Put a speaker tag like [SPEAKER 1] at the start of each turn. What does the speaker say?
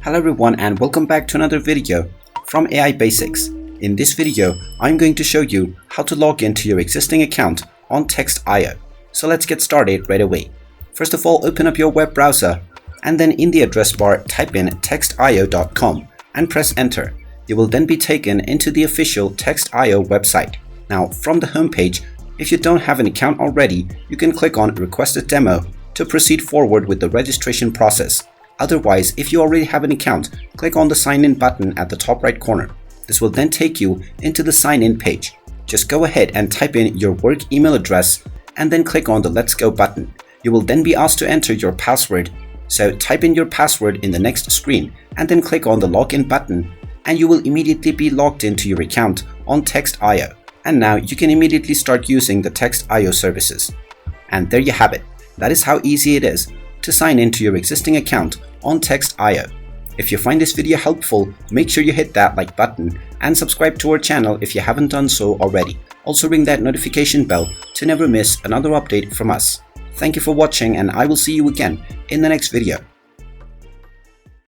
[SPEAKER 1] Hello everyone and welcome back to another video from AI Basics. In this video, I'm going to show you how to log into your existing account on Text.io. So let's get started right away. First of all, open up your web browser and then in the address bar type in textio.com and press enter. You will then be taken into the official Text.io website. Now from the homepage, if you don't have an account already, you can click on Request a Demo to proceed forward with the registration process. Otherwise, if you already have an account, click on the Sign In button at the top right corner. This will then take you into the Sign In page. Just go ahead and type in your work email address and then click on the Let's Go button. You will then be asked to enter your password. So type in your password in the next screen and then click on the Login button and you will immediately be logged into your account on Text.io. And now you can immediately start using the Text.io services. And there you have it. That is how easy it is to sign into your existing account on Text.io. If you find this video helpful, make sure you hit that like button and subscribe to our channel if you haven't done so already. Also ring that notification bell to never miss another update from us. Thank you for watching and I will see you again in the next video.